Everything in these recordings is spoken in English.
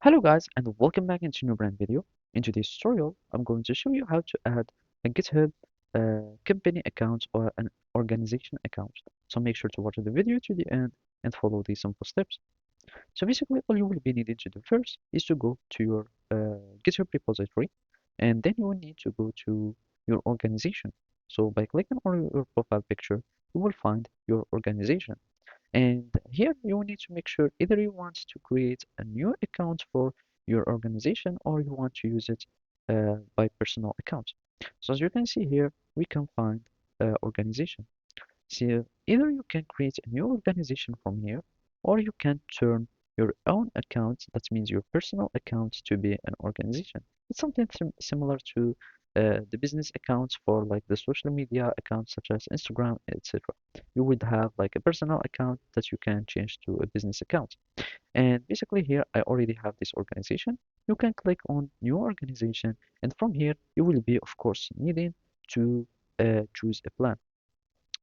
Hello guys and welcome back into a new brand video. In today's tutorial, I'm going to show you how to add a GitHub company account or an organization account. So make sure to watch the video to the end and follow these simple steps. So basically all you will be needing to do first is to go to your GitHub repository, and then you will need to go to your organization. So by clicking on your profile picture, you will find your organization. And here you will need to make sure either you want to create a new account for your organization or you want to use it by personal account. So as you can see here, we can find organization. So either you can create a new organization from here, or you can turn your own account, that means your personal account, to be an organization. It's something similar to the business accounts for like the social media accounts such as Instagram, etc. You would have like a personal account that you can change to a business account. And basically here I already have this organization. You can click on new organization, and from here you will be of course needing to choose a plan.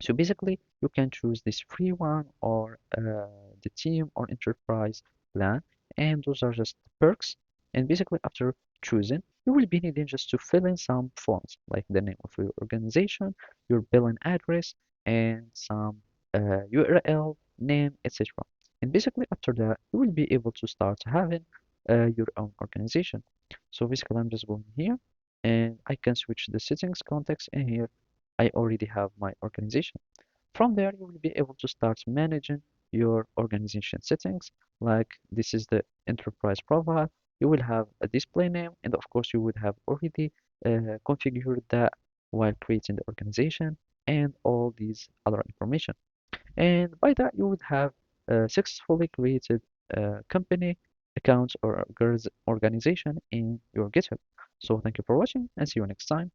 So basically, you can choose this free one or the team or enterprise plan, and those are just perks. And basically, after choosing, you will be needing just to fill in some forms like the name of your organization, your billing address, and some URL, name, etc. And basically, after that, you will be able to start having your own organization. So basically, I'm just going here, and I can switch the settings context, and here I already have my organization. From there, you will be able to start managing your organization settings. Like this is the enterprise profile. You will have a display name, and of course, you would have already configured that while creating the organization and all these other information. And by that, you would have successfully created a company account or organization in your GitHub. So thank you for watching and see you next time.